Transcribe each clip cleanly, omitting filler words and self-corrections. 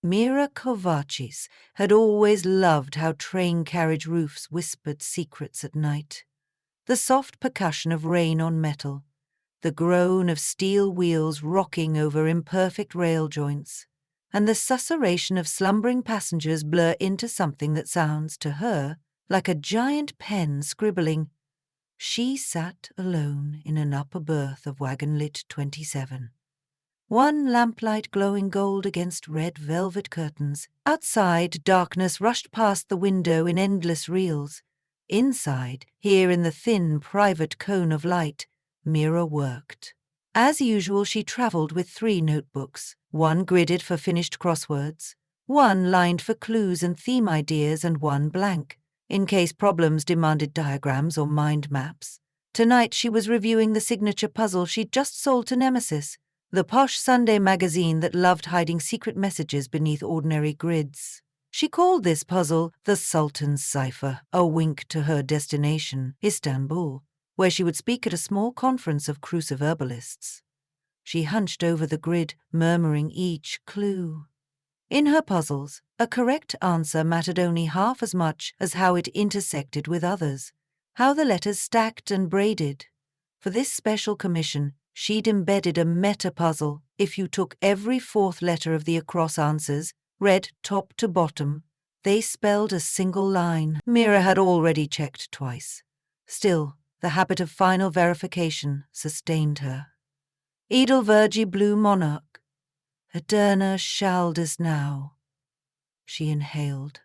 Mina Kovacs had always loved how train carriage roofs whispered secrets at night. The soft percussion of rain on metal, the groan of steel wheels rocking over imperfect rail joints, and the susurration of slumbering passengers blur into something that sounds, to her, like a giant pen scribbling. She sat alone in an upper berth of wagon-lit 27. One lamplight glowing gold against red velvet curtains. Outside, darkness rushed past the window in endless reels. Inside, here in the thin, private cone of light, Mina worked. As usual, she travelled with 3 notebooks, one gridded for finished crosswords, one lined for clues and theme ideas, and one blank, in case problems demanded diagrams or mind maps. Tonight she was reviewing the signature puzzle she'd just sold to Nemesis, the posh Sunday magazine that loved hiding secret messages beneath ordinary grids. She called this puzzle the Sultan's Cipher, a wink to her destination, Istanbul, where she would speak at a small conference of cruciverbalists. She hunched over the grid, murmuring each clue. In her puzzles, a correct answer mattered only half as much as how it intersected with others, how the letters stacked and braided. For this special commission, she'd embedded a meta-puzzle. If you took every 4th letter of the across answers, read top to bottom, they spelled a single line. Mina had already checked twice. Still, the habit of final verification sustained her. Edelvergi blue monarch. Eterna shaldus now. She inhaled.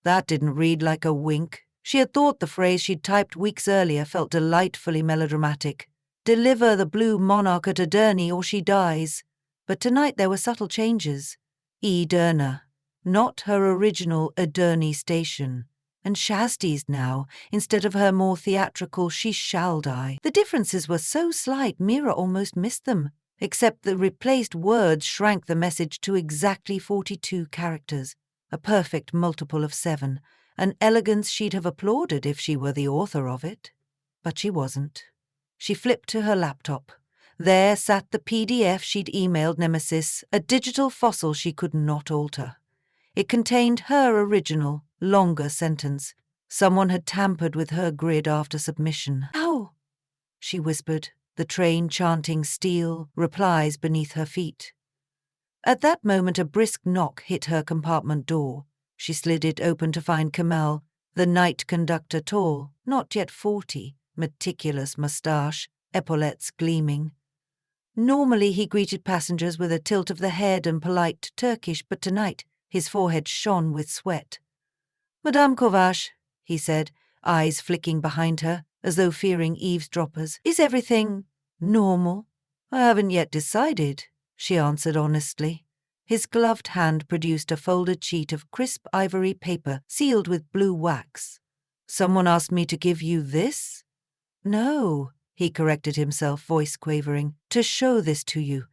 That didn't read like a wink. She had thought the phrase she'd typed weeks earlier felt delightfully melodramatic. Deliver the blue monarch at Edirne or she dies. But tonight there were subtle changes. Edirne, not her original Edirne station. And Shastis now, instead of her more theatrical she shall die. The differences were so slight Mina almost missed them, except the replaced words shrank the message to exactly 42 characters, a perfect multiple of 7, an elegance she'd have applauded if she were the author of it. But she wasn't. She flipped to her laptop. There sat the PDF she'd emailed Nemesis, a digital fossil she could not alter. It contained her original, longer sentence. Someone had tampered with her grid after submission. "How?" she whispered, the train chanting steel replies beneath her feet. At that moment a brisk knock hit her compartment door. She slid it open to find Kemal, the night conductor, tall, not yet 40, meticulous moustache, epaulettes gleaming. Normally he greeted passengers with a tilt of the head and polite Turkish, but tonight his forehead shone with sweat. "Madame Kovacs," he said, eyes flicking behind her, as though fearing eavesdroppers. "Is everything normal?" "I haven't yet decided," she answered honestly. His gloved hand produced a folded sheet of crisp ivory paper sealed with blue wax. "Someone asked me to give you this?" "No," he corrected himself, voice quavering, "to show this to you.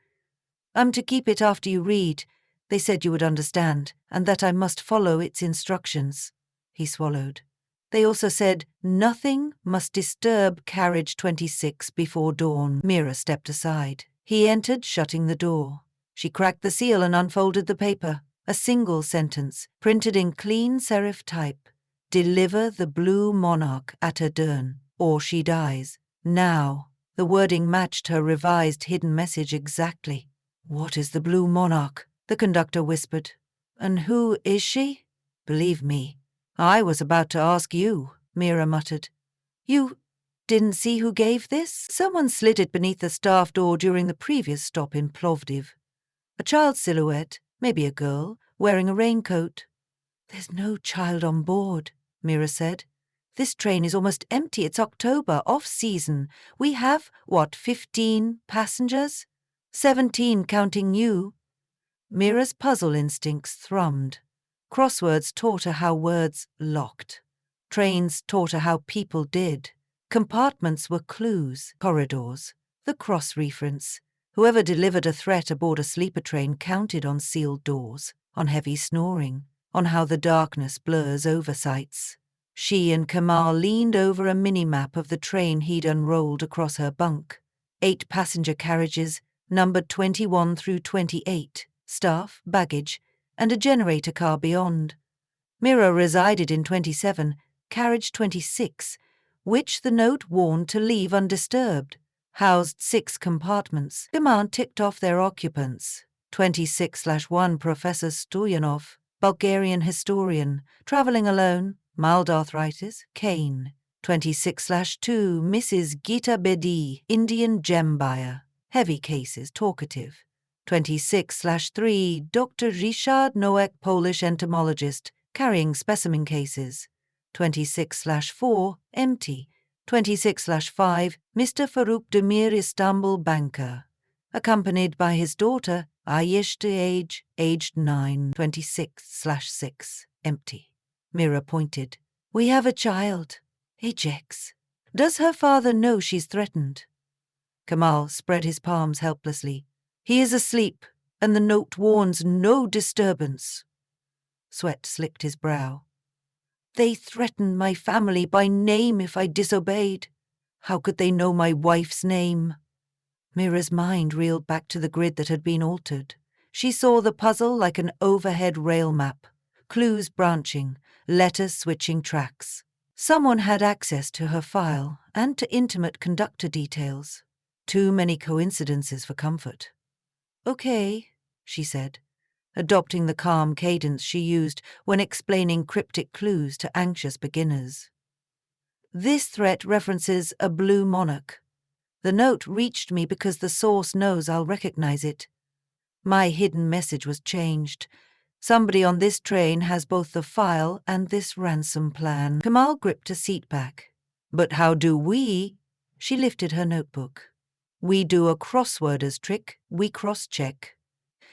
I'm to keep it after you read. They said you would understand, and that I must follow its instructions." He swallowed. "They also said nothing must disturb carriage 26 before dawn." Mina stepped aside. He entered, shutting the door. She cracked the seal and unfolded the paper. A single sentence, printed in clean serif type. "Deliver the blue monarch at Edirne, or she dies. Now." The wording matched her revised hidden message exactly. "What is the blue monarch?" the conductor whispered. "And who is she?" "Believe me, I was about to ask you," Mina muttered. "You didn't see who gave this?" "Someone slid it beneath the staff door during the previous stop in Plovdiv. A child's silhouette, maybe a girl, wearing a raincoat." "There's no child on board," Mina said. "This train is almost empty. It's October, off-season. We have, 15 passengers? 17 counting you." Mina's puzzle instincts thrummed. Crosswords taught her how words locked. Trains taught her how people did. Compartments were clues, corridors, the cross-reference. Whoever delivered a threat aboard a sleeper train counted on sealed doors, on heavy snoring, on how the darkness blurs oversights. She and Kemal leaned over a mini-map of the train he'd unrolled across her bunk. 8 passenger carriages, numbered 21 through 28, staff, baggage, and a generator car beyond. Mira resided in 27, carriage 26, which the note warned to leave undisturbed. Housed 6 compartments. Kamal ticked off their occupants. 26/1 Professor Stoyanov, Bulgarian historian, travelling alone, mild arthritis, cane. 26/2 Mrs. Gita Bedi, Indian gem buyer, heavy cases, talkative. 26/3 Dr. Ryszard Nowak, Polish entomologist, carrying specimen cases. 26/4 empty. 26/5 Mr. Faruk Demir, Istanbul banker, accompanied by his daughter Ayishta, aged 9. 26/6 empty. Mira pointed. We have a child. Ejects. Does her father know she's threatened? Kamal spread his palms helplessly. He is asleep, and the note warns no disturbance. Sweat slicked his brow. They threatened my family by name if I disobeyed. How could they know my wife's name? Mira's mind reeled back to the grid that had been altered. She saw the puzzle like an overhead rail map, clues branching, letters switching tracks. Someone had access to her file and to intimate conductor details. Too many coincidences for comfort. Okay, she said, adopting the calm cadence she used when explaining cryptic clues to anxious beginners. This threat references a blue monarch. The note reached me because the source knows I'll recognize it. My hidden message was changed. Somebody on this train has both the file and this ransom plan. Kamal gripped a seat back. But how do we? She lifted her notebook. We do a crossworders trick, we cross-check.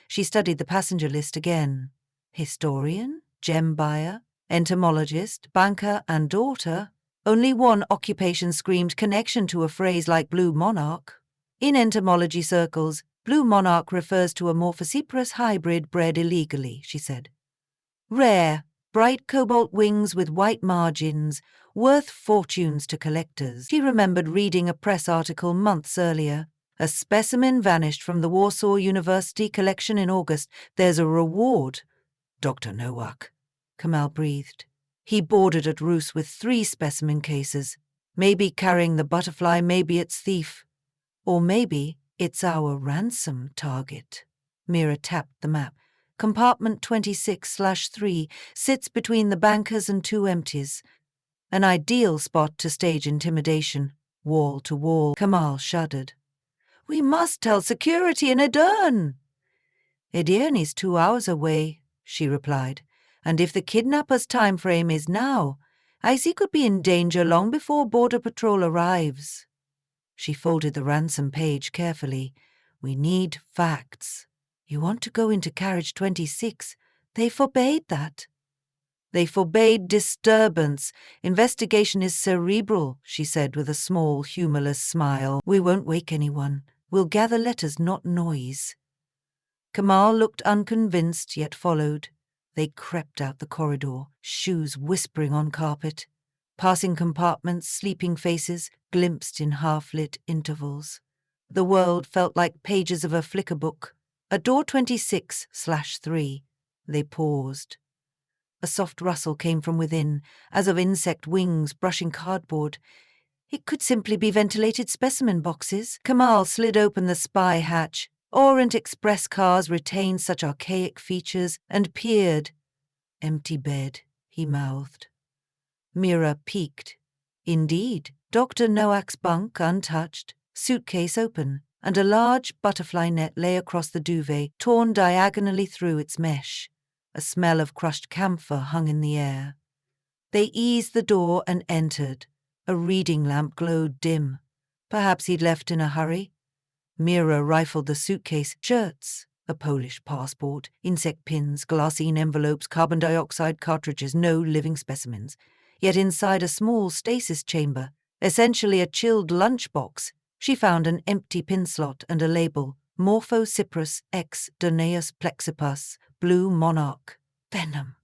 She studied the passenger list again. Historian, gem buyer, entomologist, banker, and daughter. Only one occupation screamed connection to a phrase like blue monarch. In entomology circles, blue monarch refers to a Morphocyprus hybrid bred illegally, she said. Rare, bright cobalt wings with white margins, worth fortunes to collectors. She remembered reading a press article months earlier. A specimen vanished from the Warsaw University collection in August. There's a reward. Dr. Nowak, Kamal breathed. He boarded at Rus with 3 specimen cases. Maybe carrying the butterfly, maybe it's thief. Or maybe it's our ransom target. Mira tapped the map. Compartment 26/3 sits between the bankers and 2 empties. An ideal spot to stage intimidation. Wall to wall. Kamal shuddered. We must tell security in Edirne. Edirne is 2 hours away, she replied, and if the kidnapper's time frame is now, Icy could be in danger long before Border Patrol arrives. She folded the ransom page carefully. We need facts. You want to go into carriage 26. They forbade that. They forbade disturbance. Investigation is cerebral, she said with a small, humorless smile. We won't wake anyone. We'll gather letters, not noise. Kamal looked unconvinced, yet followed. They crept out the corridor, shoes whispering on carpet. Passing compartments, sleeping faces, glimpsed in half-lit intervals. The world felt like pages of a flicker book. At door 26/3, they paused. A soft rustle came from within, as of insect wings brushing cardboard. It could simply be ventilated specimen boxes. Kamal slid open the spy hatch. Orient Express cars retained such archaic features, and peered. Empty bed, he mouthed. Mira peeked. Indeed, Dr. Nowak's bunk untouched, suitcase open, and a large butterfly net lay across the duvet, torn diagonally through its mesh. A smell of crushed camphor hung in the air. They eased the door and entered. A reading lamp glowed dim. Perhaps he'd left in a hurry. Mira rifled the suitcase. Shirts, a Polish passport, insect pins, glassine envelopes, carbon dioxide cartridges, no living specimens. Yet inside a small stasis chamber, essentially a chilled lunchbox, she found an empty pin slot and a label, Morphocyprus X Doneus plexipus, blue monarch. Venom.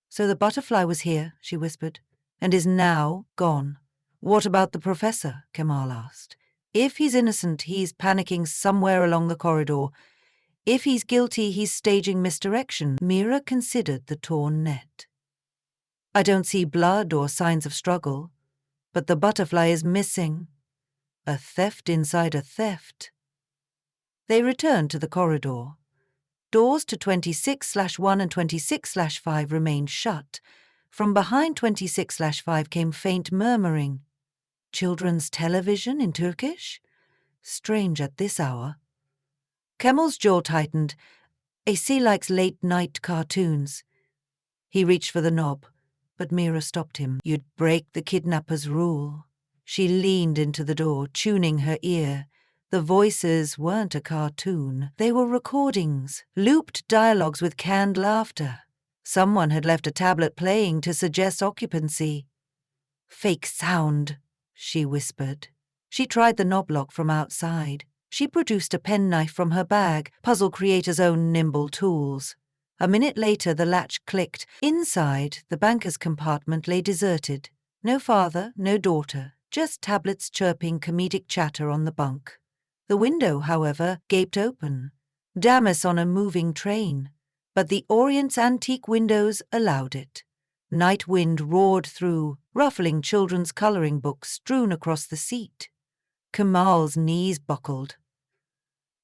So the butterfly was here, she whispered, and is now gone. What about the professor? Kamal asked. If he's innocent, he's panicking somewhere along the corridor. If he's guilty, he's staging misdirection. Mira considered the torn net. I don't see blood or signs of struggle, but the butterfly is missing. A theft inside a theft. They returned to the corridor. Doors to 26/1 and 26/5 remained shut. From behind 26/5 came faint murmuring. Children's television in Turkish? Strange at this hour. Kemal's jaw tightened. AC likes late-night cartoons. He reached for the knob, but Mira stopped him. You'd break the kidnapper's rule. She leaned into the door, tuning her ear. The voices weren't a cartoon. They were recordings, looped dialogues with canned laughter. Someone had left a tablet playing to suggest occupancy. Fake sound, she whispered. She tried the knob lock from outside. She produced a penknife from her bag, puzzle creator's own nimble tools. A minute later, the latch clicked. Inside, the banker's compartment lay deserted. No father, no daughter, just tablets chirping comedic chatter on the bunk. The window, however, gaped open. Damas on a moving train. But the Orient's antique windows allowed it. Night wind roared through, ruffling children's colouring books strewn across the seat. Kemal's knees buckled.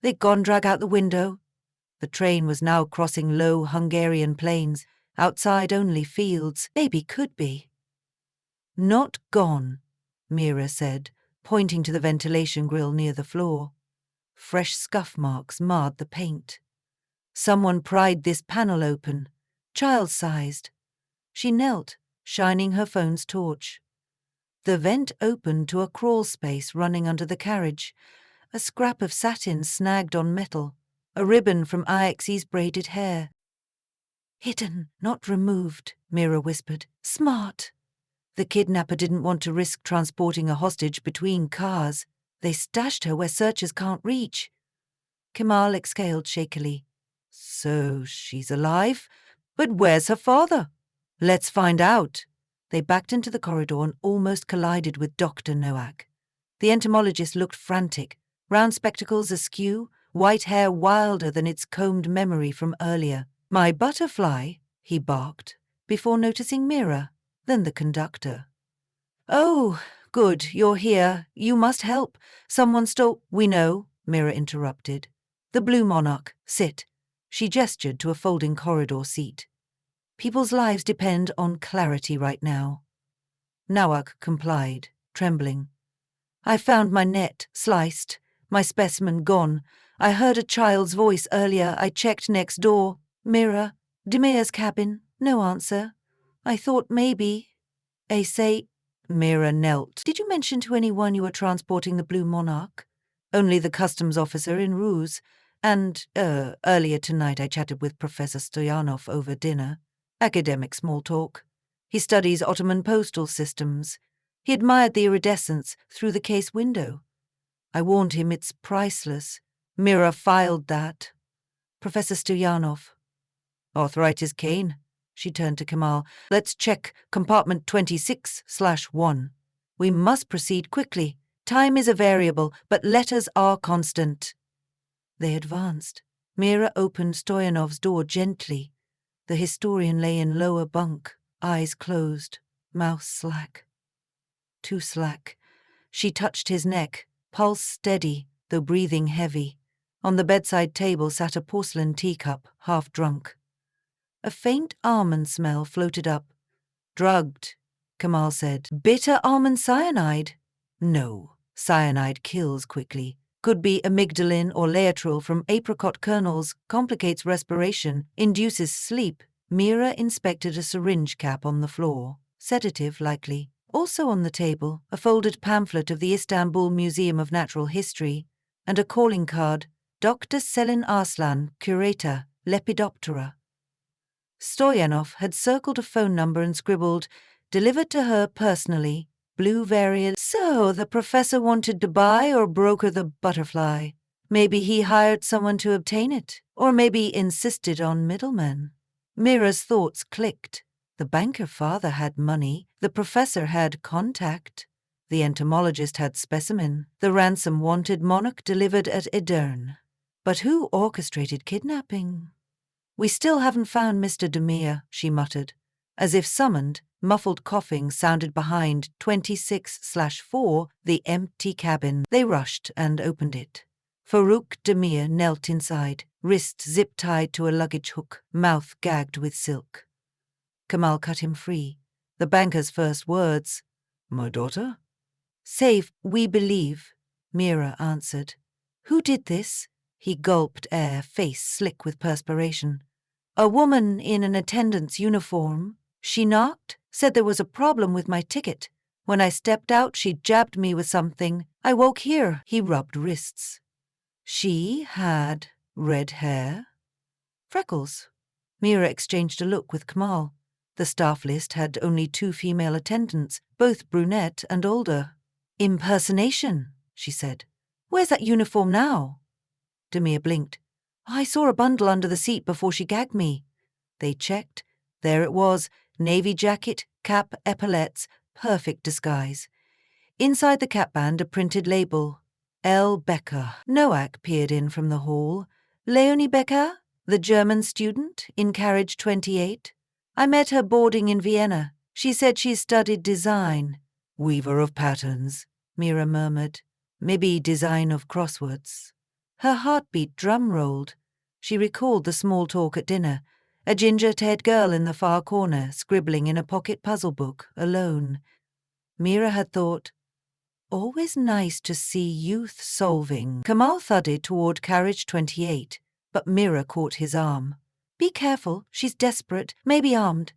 They'd gone drag out the window. The train was now crossing low Hungarian plains, outside only fields. Maybe could be. Not gone, Mira said, pointing to the ventilation grill near the floor. Fresh scuff marks marred the paint. Someone pried this panel open, child-sized. She knelt, shining her phone's torch. The vent opened to a crawl space running under the carriage, a scrap of satin snagged on metal, a ribbon from Ix's braided hair. Hidden, not removed, Mira whispered. Smart. The kidnapper didn't want to risk transporting a hostage between cars. They stashed her where searchers can't reach. Kemal exhaled shakily. So she's alive? But where's her father? Let's find out. They backed into the corridor and almost collided with Dr. Noack. The entomologist looked frantic, round spectacles askew, white hair wilder than its combed memory from earlier. My butterfly, he barked, before noticing Mira, then the conductor. Oh, good, you're here. You must help. Someone stole— We know, Mira interrupted. The Blue Monarch, sit. She gestured to a folding corridor seat. People's lives depend on clarity right now. Noack complied, trembling. I found my net, sliced, my specimen gone. I heard a child's voice earlier. I checked next door. Mira, Demea's cabin, no answer. I thought maybe. Say, Mira knelt. Did you mention to anyone you were transporting the Blue Monarch? Only the customs officer in Ruse. And, earlier tonight I chatted with Professor Stoyanov over dinner. Academic small talk. He studies Ottoman postal systems. He admired the iridescence through the case window. I warned him it's priceless. Mira filed that. Professor Stoyanov. Arthritis cane. She turned to Kemal. Let's check compartment 26/1. We must proceed quickly. Time is a variable, but letters are constant. They advanced. Mira opened Stoyanov's door gently. The historian lay in lower bunk, eyes closed, mouth slack. Too slack. She touched his neck, pulse steady, though breathing heavy. On the bedside table sat a porcelain teacup, half drunk. A faint almond smell floated up. Drugged, Kemal said. Bitter almond cyanide? No, cyanide kills quickly. Could be amygdalin or laetrile from apricot kernels, complicates respiration, induces sleep. Mira inspected a syringe cap on the floor. Sedative, likely. Also on the table, a folded pamphlet of the Istanbul Museum of Natural History and a calling card, Dr. Selin Arslan, curator, Lepidoptera. Stoyanov had circled a phone number and scribbled, delivered to her personally, blue variant. So the professor wanted to buy or broker the butterfly. Maybe he hired someone to obtain it, or maybe insisted on middlemen. Mira's thoughts clicked. The banker father had money, the professor had contact, the entomologist had specimen, the ransom wanted monarch delivered at Edirne. But who orchestrated kidnapping? We still haven't found Mr. Demir, she muttered. As if summoned, muffled coughing sounded behind 26/4, the empty cabin. They rushed and opened it. Farouk Demir knelt inside, wrists zip-tied to a luggage hook, mouth gagged with silk. Kamal cut him free. The banker's first words, "My daughter?" "Safe, we believe," Mira answered. "Who did this?" He gulped air, face slick with perspiration. "A woman in an attendant's uniform. She knocked, said there was a problem with my ticket. When I stepped out, she jabbed me with something. I woke here." He rubbed wrists. "She had red hair?" "Freckles." Mira exchanged a look with Kamal. The staff list had only 2 female attendants, both brunette and older. "Impersonation," she said. "Where's that uniform now?" Demir blinked. "I saw a bundle under the seat before she gagged me." They checked. There it was, navy jacket, cap, epaulettes, perfect disguise. Inside the capband a printed label, L. Becker. Noack peered in from the hall. "Leonie Becker, the German student, in carriage 28. I met her boarding in Vienna. She said she studied design." "Weaver of patterns," Mira murmured. "Maybe design of crosswords." Her heartbeat drum-rolled. She recalled the small talk at dinner, a ginger-haired girl in the far corner, scribbling in a pocket puzzle book, alone. Mira had thought, always nice to see youth solving. Kamal thudded toward carriage 28, but Mira caught his arm. "Be careful, she's desperate, maybe armed.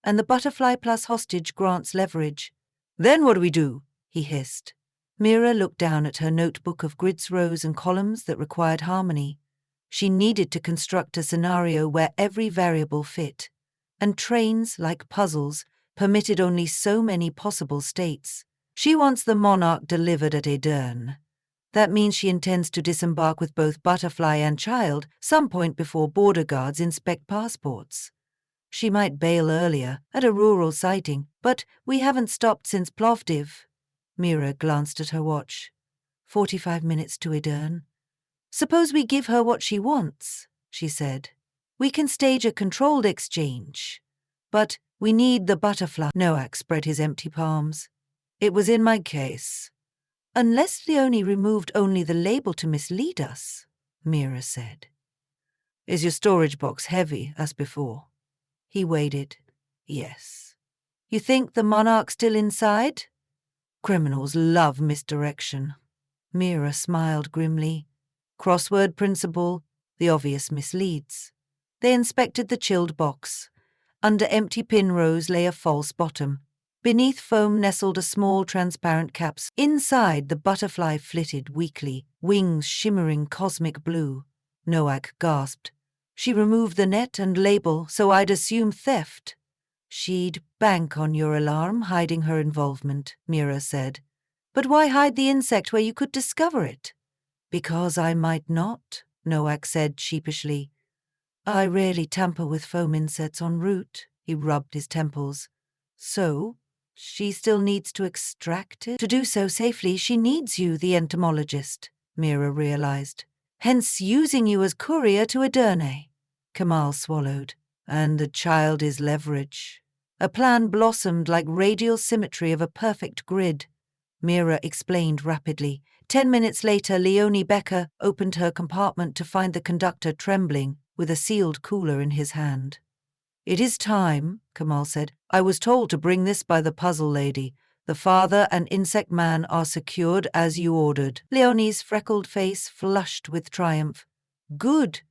And the butterfly plus hostage grants leverage." "Then what do we do?" he hissed. Mira looked down at her notebook of grids, rows, and columns that required harmony. She needed to construct a scenario where every variable fit. And trains, like puzzles, permitted only so many possible states. She wants the monarch delivered at Edern. That means she intends to disembark with both butterfly and child some point before border guards inspect passports. She might bail earlier, at a rural sighting, but we haven't stopped since Plovdiv. Mira glanced at her watch. 45 minutes to Edern. "Suppose we give her what she wants," she said. "We can stage a controlled exchange. But we need the butterfly." Noack spread his empty palms. "It was in my case." "Unless Leonie removed only the label to mislead us," Mira said. "Is your storage box heavy, as before?" He waited. "Yes." "You think the monarch's still inside?" "Criminals love misdirection." Mira smiled grimly. Crossword principle, the obvious misleads. They inspected the chilled box. Under empty pin rows lay a false bottom. Beneath foam nestled a small transparent capsule. Inside, the butterfly flitted weakly, wings shimmering cosmic blue. Noack gasped. "She removed the net and label, so I'd assume theft." "She'd bank on your alarm, hiding her involvement," Mira said. "But why hide the insect where you could discover it?" "Because I might not," Noack said sheepishly. "I rarely tamper with foam insects en route." He rubbed his temples. "So, she still needs to extract it? To do so safely, she needs you, the entomologist," Mira realized. "Hence using you as courier to Ederne." Kamal swallowed. "And the child is leverage." A plan blossomed like radial symmetry of a perfect grid. Mira explained rapidly. 10 minutes later, Leonie Becker opened her compartment to find the conductor trembling, with a sealed cooler in his hand. "It is time," Kamal said. "I was told to bring this by the puzzle lady. The father and insect man are secured as you ordered." Leonie's freckled face flushed with triumph. "Good.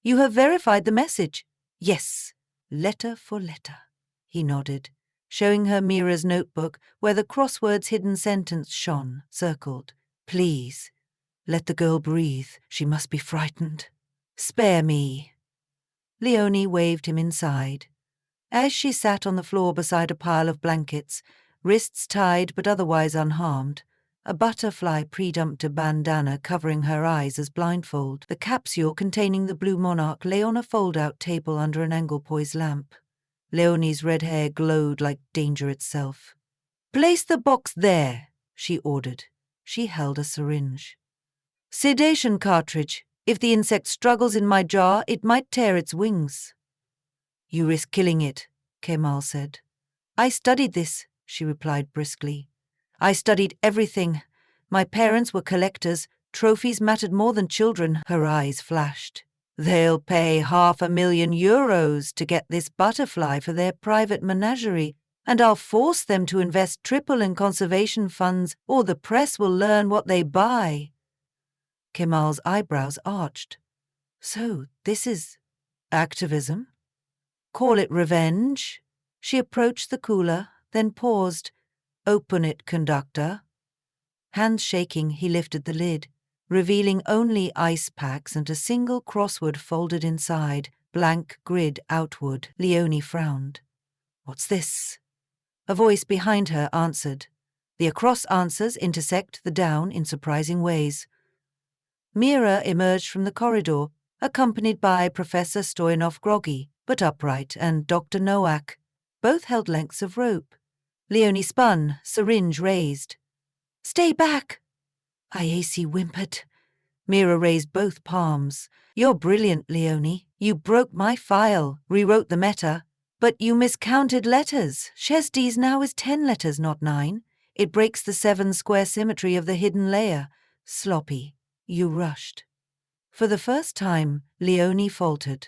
You have verified the message." "Yes, letter for letter." He nodded, showing her Mira's notebook where the crossword's hidden sentence shone, circled. "Please, let the girl breathe. She must be frightened. Spare me." Leonie waved him inside. As she sat on the floor beside a pile of blankets, wrists tied but otherwise unharmed, a butterfly pre-dumped a bandana covering her eyes as blindfold, the capsule containing the blue monarch lay on a fold-out table under an Englepoise lamp. Leonie's red hair glowed like danger itself. "Place the box there," she ordered. She held a syringe. "Sedation cartridge," If the insect struggles in my jar, it might tear its wings." "You risk killing it," Kemal said. "I studied this," she replied briskly. "I studied everything. My parents were collectors. Trophies mattered more than children." Her eyes flashed. "They'll pay €500,000 to get this butterfly for their private menagerie, and I'll force them to invest triple in conservation funds, or the press will learn what they buy." Kemal's eyebrows arched. "So, this is activism? Call it revenge?" She approached the cooler, then paused. "Open it, conductor." Hands shaking, he lifted the lid, revealing only ice packs and a single crossword folded inside, blank grid outward. Leonie frowned. "What's this?" A voice behind her answered. The across answers intersect the down in surprising ways. Mira emerged from the corridor, accompanied by Professor Stoyanov, groggy but upright, and Dr. Nowak. Both held lengths of rope. Leonie spun, syringe raised. "Stay back!" IAC whimpered. Mira raised both palms. "You're brilliant, Leonie. You broke my file, rewrote the meta. But you miscounted letters. Shesdes now is 10 letters, not 9. It breaks the 7-square symmetry of the hidden layer. Sloppy. You rushed." For the first time, Leonie faltered.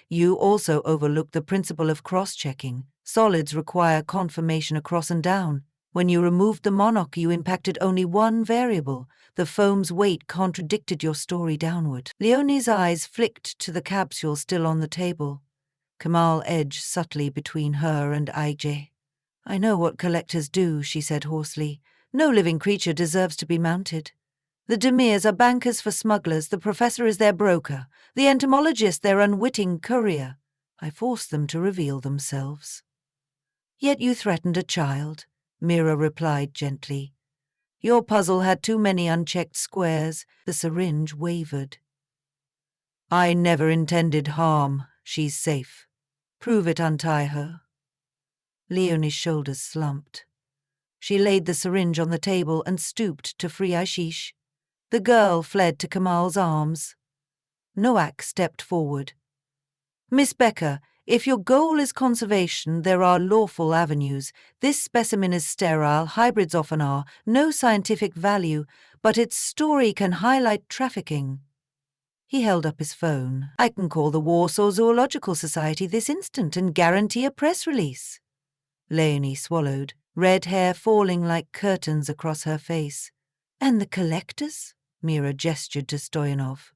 You also overlooked the principle of cross-checking. Solids require confirmation across and down. When you removed the monarch, you impacted only one variable. The foam's weight contradicted your story downward." Leonie's eyes flicked to the capsule still on the table. Kemal edged subtly between her and IJ. "I know what collectors do," she said hoarsely. "No living creature deserves to be mounted. The Demirs are bankers for smugglers, the professor is their broker, the entomologist their unwitting courier. I forced them to reveal themselves." "Yet you threatened a child," Mira replied gently. "Your puzzle had too many unchecked squares." The syringe wavered. "I never intended harm. She's safe. Prove it, untie her." Leonie's shoulders slumped. She laid the syringe on the table and stooped to free Ashish. The girl fled to Kemal's arms. Nowak stepped forward. "Miss Becker, if your goal is conservation, there are lawful avenues. This specimen is sterile, hybrids often are, no scientific value, but its story can highlight trafficking." He held up his phone. "I can call the Warsaw Zoological Society this instant and guarantee a press release." Leonie swallowed, red hair falling like curtains across her face. "And the collectors?" Mira gestured to Stoyanov.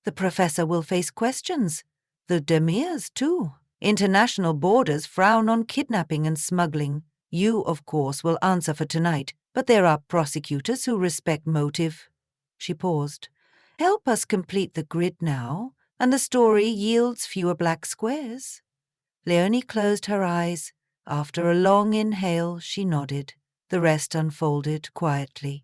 "The professor will face questions. The Demirs, too. International borders frown on kidnapping and smuggling. You, of course, will answer for tonight, but there are prosecutors who respect motive." She paused. "Help us complete the grid now, and the story yields fewer black squares." Leonie closed her eyes. After a long inhale, she nodded. The rest unfolded quietly.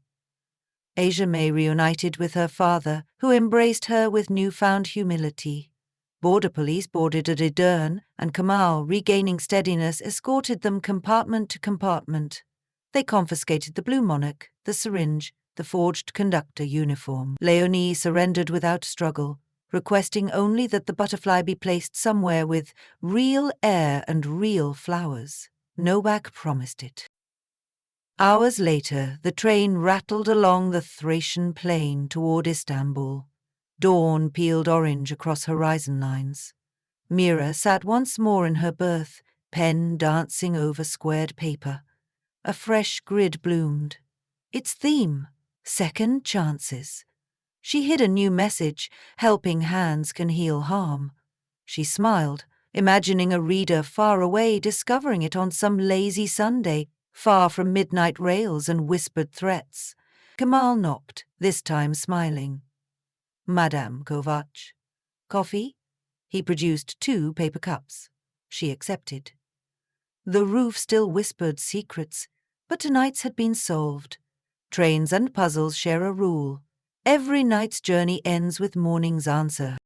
Asia May reunited with her father, who embraced her with newfound humility. Border police boarded a Dern, and Kemal, regaining steadiness, escorted them compartment to compartment. They confiscated the blue monarch, the syringe, the forged conductor uniform. Leonie surrendered without struggle, requesting only that the butterfly be placed somewhere with real air and real flowers. Nowak promised it. Hours later, the train rattled along the Thracian plain toward Istanbul. Dawn peeled orange across horizon lines. Mira sat once more in her berth, pen dancing over squared paper. A fresh grid bloomed. Its theme, second chances. She hid a new message, helping hands can heal harm. She smiled, imagining a reader far away discovering it on some lazy Sunday, far from midnight rails and whispered threats. Kemal knocked, this time smiling. "Madame Kovacs." "Coffee?" He produced 2 paper cups. She accepted. The roof still whispered secrets, but tonight's had been solved. Trains and puzzles share a rule. Every night's journey ends with morning's answer.